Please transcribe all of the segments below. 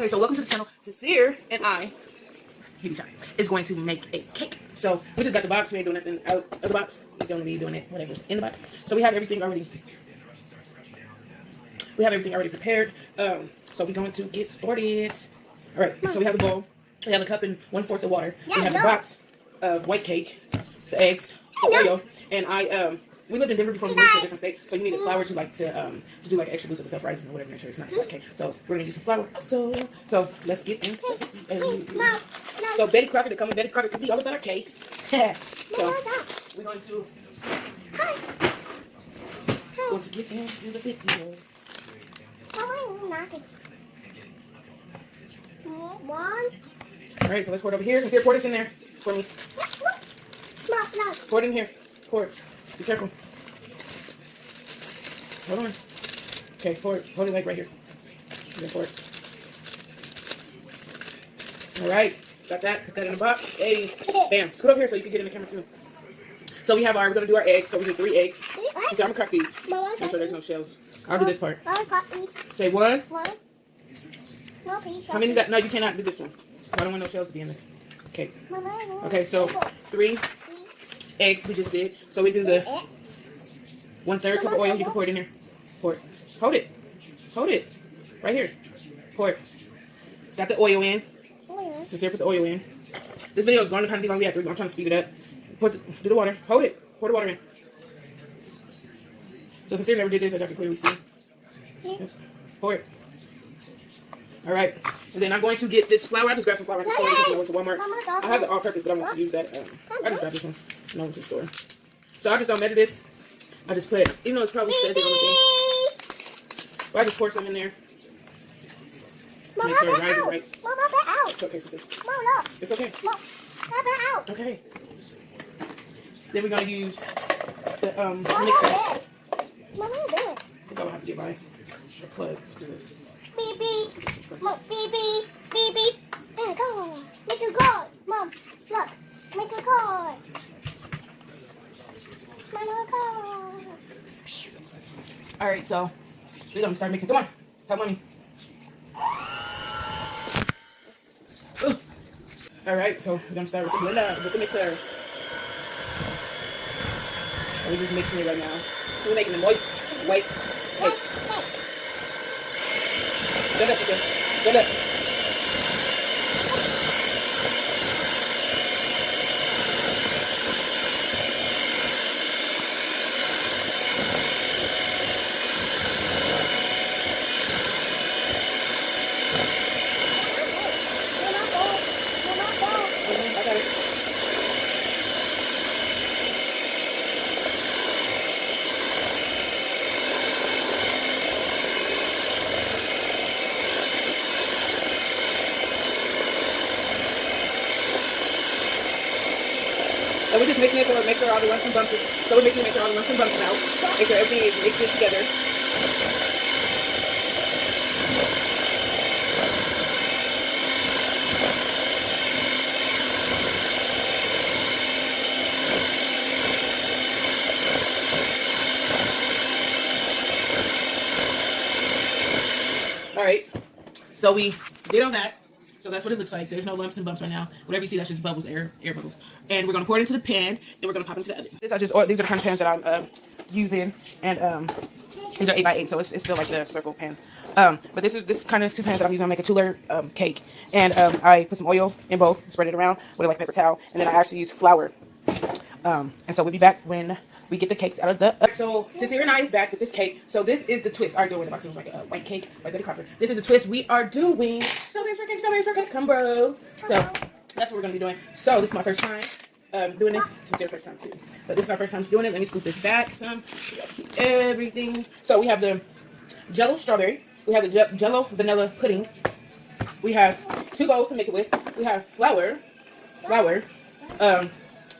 Okay, so welcome to the channel. Sincere and I, is going to make a cake. So we just got the box. We ain't doing nothing out of the box. We're going to be doing it whatever's in the box. So we have everything already. We have everything already prepared. So we're going to get started. All right. So we have the bowl. We have a cup and 1/4 of water. We have the box of white cake, the eggs, the oil, and we lived in Denver before we moved to a different state, so you needed flour to do like extra boost of stuff, rice and whatever. Make sure it's not flat cake. So we're gonna use some flour. So let's get into it. So Betty Crocker, to come with Betty Crocker, could be all about our cake. So we're going to get into the video. All right, so let's pour it over here. Sincere, pour this in there for me. Pour it in here. Pour it. Be careful. Hold on. Okay, pour it. Hold it like right here. Then pour it. All right. Got that. Put that in the box. Hey. Bam. Scoot over here so you can get in the camera too. So we're going to do our eggs. So we need 3 eggs. So I'm going to crack these. Make sure there's no shells. I'll do this part. Say 1. How many is that? No, you cannot do this one. I don't want no shells to be in there. Okay. Okay, so 3 eggs we just did. So we do the 1/3 cup of oil. You can pour it in here. Pour it. Hold it. Hold it. Right here. Pour it. Got the oil in. Sincere, put the oil in. This video is going to kind of be long. I'm trying to speed it up. Do the water. Hold it. Pour the water in. So Sincere never did this, as y'all can clearly see. Pour it. All right. And then I'm going to get this flour. I just grabbed some flour at the store because I went to Walmart. I have the all-purpose, but I want to use that. I just grabbed this one. No, I went to the store. So I just don't measure this. I just put, even though it probably says it on the thing. But I just pour some in there. Make sure it rises right. It's okay, sister. It's okay. Okay. Then we're going to use the mixer. I will have to get my plug to this. Beep beep. Look, beep beep. Beep beep. There, go. Make a card. Mom, look. Make a card. Make a card. Alright, so we're going to start mixing. Come on. Help mommy. Alright, so we're going to start with the blender, with the mixer. So we're just mixing it right now. So we're making a moist, white cake. Get up, sister. Get up. I got it. So we're just mixing it to make sure all the lumps and bumps so we're mixing to make sure all the lumps and bumps come out. Make sure everything is mixed in together. Alright. So we did all that. So that's what it looks like. There's no lumps and bumps right now. Whatever you see, that's just bubbles, air bubbles. And we're gonna pour it into the pan, and we're gonna pop it into the oven. These are the kind of pans that I'm using, and these are 8x8, so it's still like the circle pans. But this kind of 2 pans that I'm using. I'm making a 2-layer cake, and I put some oil in both, spread it around with like a paper towel, and then I actually use flour. And so we'll be back when we get the cakes out of the oven. So Sincere and I is back with this cake. So this is the twist. I already do it in the box. It was like a white cake by Betty Crocker. This is the twist we are doing. Strawberry shortcake, come bro. So that's what we're gonna be doing. So this is my first time doing this. Sincere's first time too. But this is our first time doing it. Let me scoop this back some. You guys see everything. So we have the Jello strawberry. We have the Jello vanilla pudding. We have 2 bowls to mix it with. We have flour.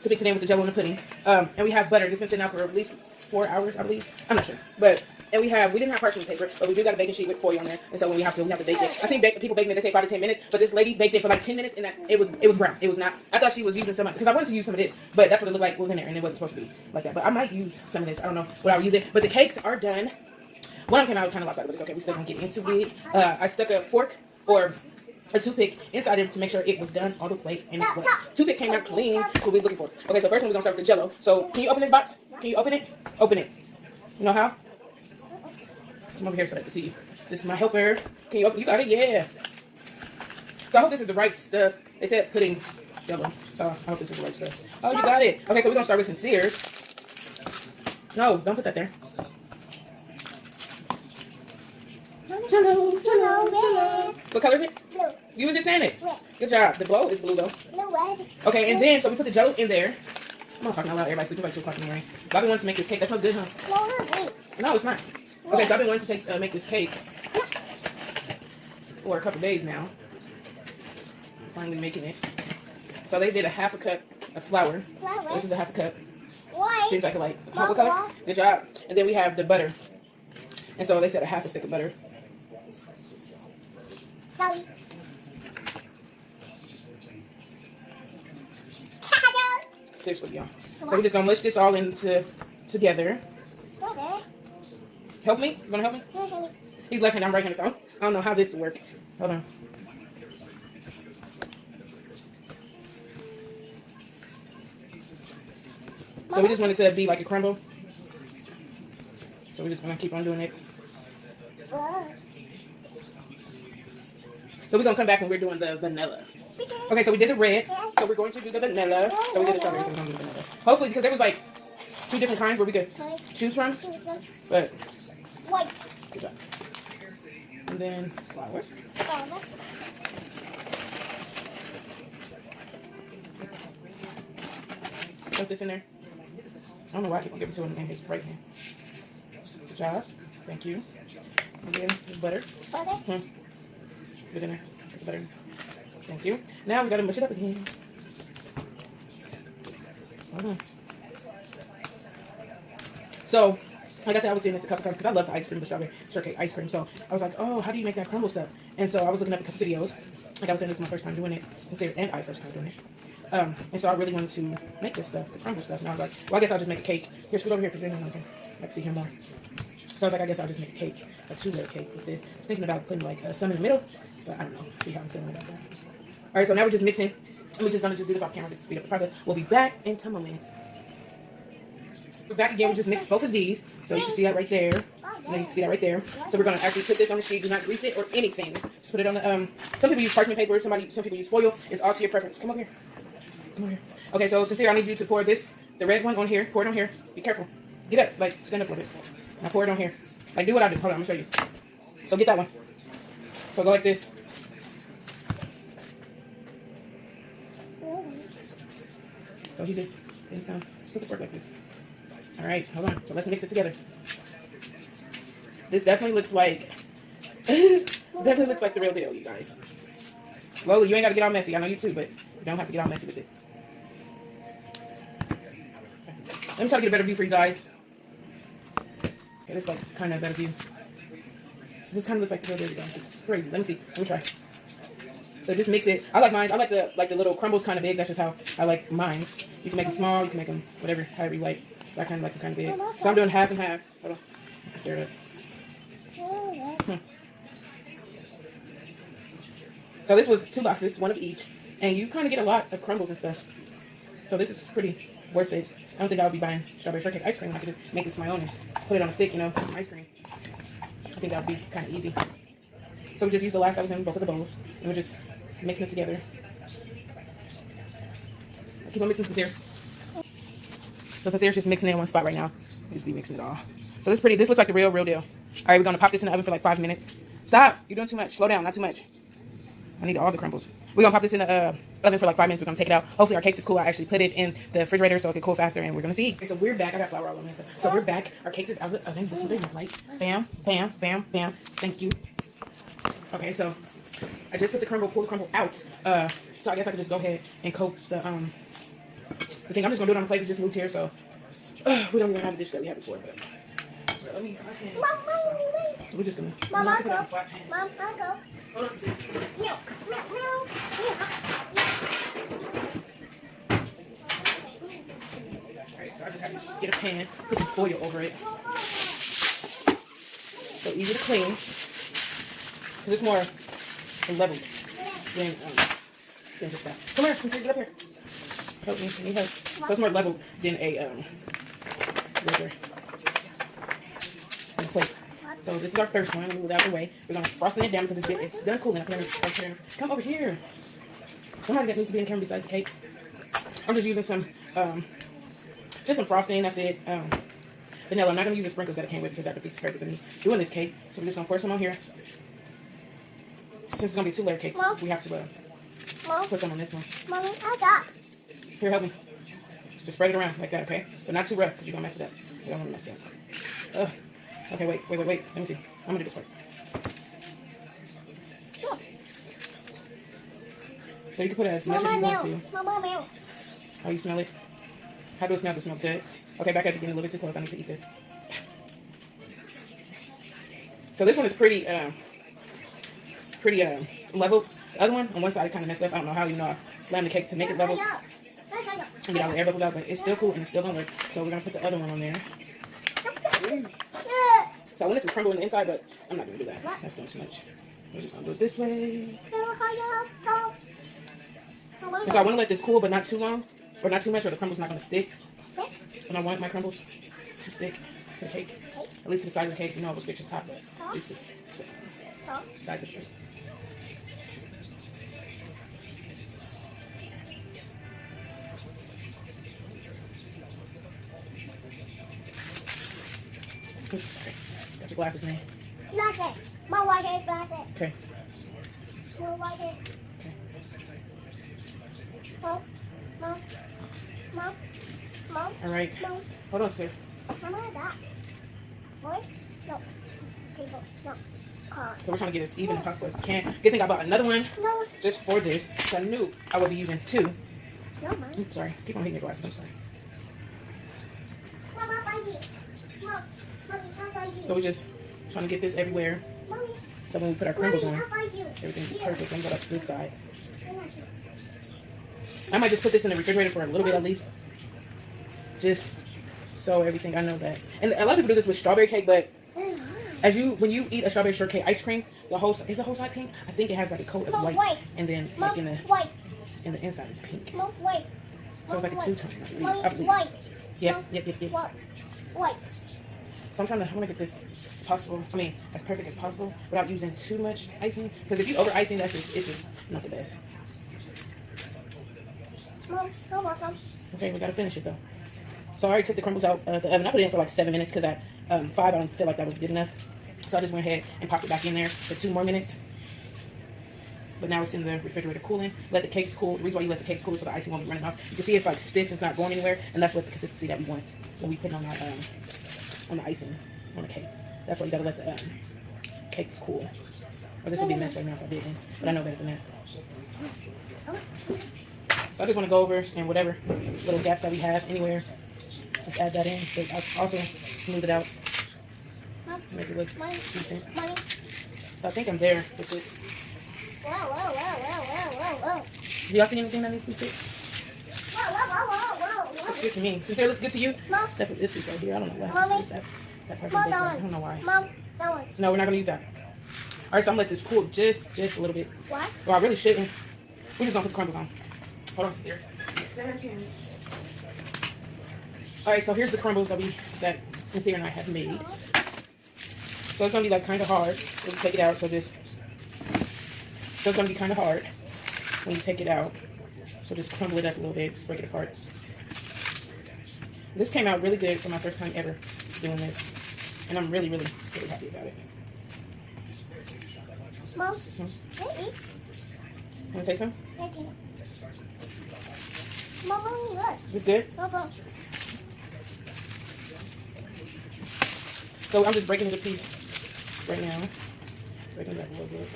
To mix it in with the Jello and the pudding. And we have butter. This has been sitting out for at least 4 hours, I believe. I'm not sure. But And we didn't have parchment paper, but we do got a baking sheet with foil on there. And so when we have to bake it. I think people baking it, they say 5 to 10 minutes, but this lady baked it for like 10 minutes, and it was brown. It was not. I thought she was using some, because I wanted to use some of this, but that's what it looked like was in there, and it wasn't supposed to be like that. But I might use some of this. I don't know what I would use it. But the cakes are done. One of them came out kind of lopsided, but it's okay. We still gonna get into it. I stuck a fork or a toothpick inside there to make sure it was done all the way, and it was. Toothpick came out clean. That's what we was looking for. Okay, so first one we're gonna start with the Jello. So can you open this box? Can you open it? Open it. You know how? Come over here so I can see you. This is my helper. Can you open? You got it? Yeah. So I hope this is the right stuff. They said pudding Jello. So I hope this is the right stuff. Oh, you got it. Okay, so we're gonna start with Sincere's. No, don't put that there. Jello, Jello, Jello. What color is it? Blue. You were just saying it. Red. Good job. The glow is blue though. Blue, red. Okay, and then so we put the Jello in there. I'm not talking out loud. Everybody's sleeping like 2 o'clock in the morning. So I've been wanting to make this cake. That smells good, huh? No, not green. No, it's not. Okay, so I've been wanting to make this cake for a couple days now. Finally making it. So they did a half a cup of flour. Flour. This is a half a cup. White. Seems like a light. What color? Good job. And then we have the butter. And so they said a half a stick of butter. Sorry. Seriously, y'all. So we're just gonna mush this all into together. Okay. Help me? You gonna help me? He's left-handed, I'm right-handed, so I don't know how this will work. Hold on. So we just want it to be like a crumble. So we're just gonna keep on doing it. So we're gonna come back when we're doing the vanilla. Okay, so we did the red. So we're going to do the vanilla. So we did the strawberry, so we're gonna do the vanilla. Hopefully, because there was like 2 different kinds where we could choose from. But White. good job. And then flour. Put this in there. I don't know why I keep on giving it to him in his right hand. Good job. Thank you. And then the butter. Put it in there. Put the butter in. Thank you. Now we gotta mush it up again. Hold on. So, like I said, I was seeing this a couple times because I love the ice cream, the strawberry shortcake ice cream. So I was like, oh, how do you make that crumble stuff? And so I was looking up a couple videos. Like I was saying, this is my first time doing it, and I first time doing it. And so I really wanted to make this stuff, the crumble stuff. And I was like, well, I guess I'll just make a cake. Here, scoot over here because you're not going to see him more. So I was like, I guess I'll just make a cake, a 2-layer cake with this. I was thinking about putting like some in the middle, but I don't know. See how I'm feeling about that. All right, so now we're just mixing. And we're just going to do this off camera just to speed up the process. We'll be back in 10 more minutes. We're back again. We just mixed both of these. So you can see that right there. And then you can see that right there. So we're going to actually put this on the sheet. Do not grease it or anything. Just put it on the, some people use parchment paper. Some people use foil. It's all to your preference. Come over here. Come over here. Okay, so Sincere, I need you to pour this, the red one on here. Pour it on here. Be careful. Get up. Like, stand up a little bit. Now pour it on here. Like, do what I do. Hold on, I'm going to show you. So get that one. So go like this. So he just did some. Put the fork like this. All right, hold on. So let's mix it together. This definitely looks like the real deal, you guys. Slowly, you ain't got to get all messy. I know you too, but you don't have to get all messy with it. Let me try to get a better view for you guys. Okay, this is like kind of a better view. So this kind of looks like the real deal, you guys. It's crazy. Let me see. Let me try. So just mix it. I like mine. I like the little crumbles kind of big. That's just how I like mine. You can make them small. You can make them whatever, however you like. I kind of like them kind of big. So I'm doing half and half. Hold on. I can stir it up. So this was 2 boxes, 1 of each, and you kind of get a lot of crumbles and stuff. So this is pretty worth it. I don't think I would be buying strawberry shortcake ice cream. I could just make this my own and put it on a stick, you know, some ice cream. I think that would be kind of easy. So we just used the last that was in both of the bowls, and we're just mixing it together. Keep on mixing Sincere. So Sincere's just mixing it in one spot right now. Just be mixing it all. So this looks like the real deal. All right, we're gonna pop this in the oven for like 5 minutes. Stop! You're doing too much. Slow down, not too much. I need all the crumbles. We're gonna pop this in the oven for like 5 minutes. We're gonna take it out. Hopefully our cakes is cool. I actually put it in the refrigerator so it can cool faster, and we're gonna see. Okay, so we're back. I got flour all over this. So we're back. Our cakes is out of the oven. This is what they look like. Bam, bam, bam, bam. Thank you. Okay, so I just put pull the crumble out. So I guess I could just go ahead and coat the thing. I'm just gonna do it on the plate. We just moved here, so we don't even have the dish that we had before. But so let me. So we're just gonna. Mom, I'll go. Mom, I'll go. Hold on. Milk. Alright, so I just have to get a pan, put some foil over it. So easy to clean. Because it's more and leveled than just that. Come here, get up here. Help me, need help. So it's more leveled than a regular plate. So this is our first one. Let me move it out of the way. We're gonna frosting it down because it's done cooling. Come over here. Somebody that needs to be in the camera besides the cake. I'm just using some just some frosting. That's it. Vanilla. I'm not gonna use the sprinkles that it came with because that defeats the purpose of me doing this cake. So we're just gonna pour some on here. Since it's gonna be a 2-layer cake, Mom? we have to put some on this one. Mommy, I got. Here, help me. Just spread it around like that, okay? But not too rough because you're gonna mess it up. You don't wanna mess it up. Okay, wait. Let me see. I'm gonna do this part. So you can put it as much as you want to. Mama, milk. Oh, you smell it? How do it smell? Does it smell good? Okay, back up again a little bit too close. I need to eat this. So this one is pretty level. The other one on one side kind of messed up. I don't know how, even though I slammed the cake to make it level and get all the air bubbles out, but it's still cool and it's still gonna work. So we're gonna put the other one on there. So I want this to crumble on the inside, but I'm not gonna do that. That's going too much. We're just gonna do it this way. And so I want to let this cool, but not too long, or not too much, or the crumble's not gonna stick. And I want my crumbles to stick to the cake, at least to the side of the cake. You know, it will stick to the top, but it's just sides of the cake. Okay. Got your glasses, man. Glasses. My white hair glasses. Okay. My white hair. Okay. Mom. All right. Mom. Hold on, sir. Mama, that. Boy? No. People. No. Car. So we're trying to get as even as possible as we can. Good thing I bought another one No. just for this. So I knew I would be using 2. No, Mom. Oops, sorry. Keep on hitting your glasses. I'm sorry. Mama, find you. Mom. Mommy, I'll find you. So we're just trying to get this everywhere. Mommy. So when we put our crumbles Mommy, on, I'll find you. everything's Here. perfect. I'm going to go up to this side. I'm not sure. I might just put this in the refrigerator for a little bit at least. Just so everything, I know that. And a lot of people do this with strawberry cake, but when you eat a strawberry shortcake ice cream, is the whole side pink? I think it has like a coat of Mom, white. wait. And then Mom, like white. in the inside is pink. Mom, white. So it's like a two-tone, I believe. Mommy, I believe. white. Yep. White. White. So I want to get this as possible. I mean, as perfect as possible without using too much icing. Because if you over icing, it's just not the best. Mom, you're welcome. Okay, we gotta finish it though. So I already took the crumbles out of the oven. I put it in for like 7 minutes because at 5 I don't feel like that was good enough. So I just went ahead and popped it back in there for 2 more minutes. But now it's in the refrigerator cooling. Let the cakes cool. The reason why you let the cakes cool is so the icing won't be running off. You can see it's like stiff. It's not going anywhere, and that's what the consistency that we want when we put it on our on the icing on the cakes. That's why you gotta let the cakes cool. Or this would be a mess right now if I didn't. But I know better than that. So I just want to go over and whatever little gaps that we have anywhere, just add that in. But I'll also smooth it out, make it look decent. So I think I'm there with this. Whoa. Do y'all see anything that needs to be fixed? Whoa. Looks good to me. Sincere, looks good to you? Mom. Definitely this piece right here. I don't know why. Mommy. That part Mom, right there. that I don't know why. Mom, that one. No, we're not gonna use that. All right, so I'm gonna let this cool just a little bit. What? Well, I really shouldn't. We're just gonna put the crumbles on. Hold on, Sincere. All right, so here's the crumbles that Sincere and I have made. So it's gonna be like kind of hard when you take it out. So it's gonna be kind of hard when you take it out. So just crumble it up a little bit, just break it apart. This came out really good for my first time ever doing this, and I'm really happy about it. Mom, You wanna take some? Mom, look. This good? Mom. So I'm just breaking it a piece right now. Breaking it up a little bit.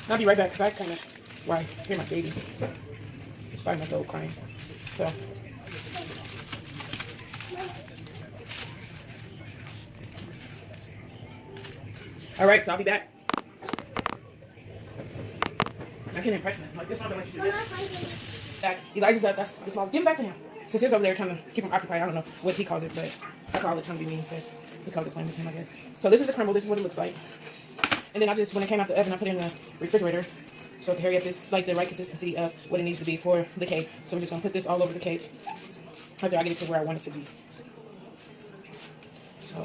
I'll be right back because I kind of, hear my baby. It's 5 months old crying. So. All right, so I'll be back. I can't impress him. Like, this is not like you do that. Back. Elijah's up. That's small. Give him back to him. Because he's over there trying to keep him occupied. I don't know what he calls it, but I call it trying to be mean. But because it plain with him, I guess. So this is the crumble. This is what it looks like. And then I just, when it came out the oven, I put it in the refrigerator so I can hurry up this, like the right consistency of what it needs to be for the cake. So we're just gonna put this all over the cake after I get it to where I want it to be. So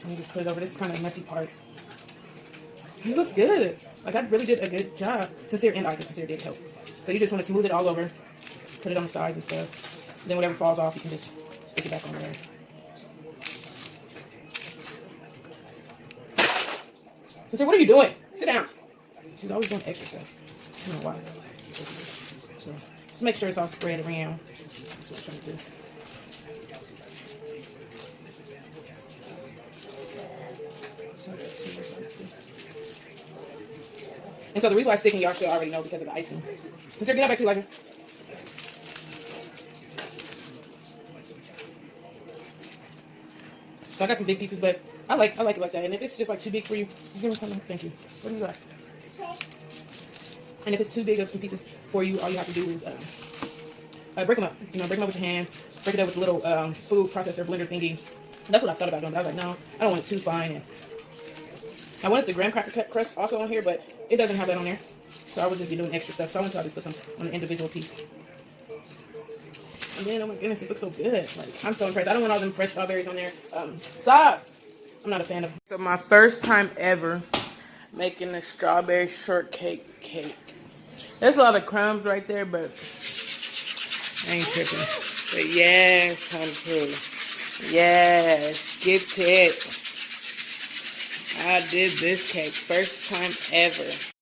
let me just put it over. This is kind of the messy part. This looks good. Like, I really did a good job. Sincere and Arthur Sincere did help. So you just want to smooth it all over, put it on the sides and stuff. Then whatever falls off, you can just stick it back on there. Sincere, what are you doing? Sit down. She's always doing extra stuff. I don't know why. So just make sure it's all spread around. That's what I'm trying to do. And so the reason why it's sticking, y'all should already know because of the icing. Sincere, get up back to Elijah. So I got some big pieces, but I like it like that. And if it's just like too big for you, give me something. Thank you. What do you like? And if it's too big of some pieces for you, all you have to do is break them up. You know, break them up with your hand. Break it up with a little food processor blender thingy. That's what I thought about doing, but I was like, no, I don't want it too fine. And I wanted the graham cracker crust also on here, but it doesn't have that on there. So I would just be doing extra stuff. So I want to just put some on an individual piece. And then, oh my goodness, this looks so good. Like, I'm so impressed. I don't want all them fresh strawberries on there. Stop! I'm not a fan of. So my first time ever making a strawberry shortcake cake. There's a lot of crumbs right there, but I ain't tripping. But yes, honey. Yes, get it. I did this cake first time ever.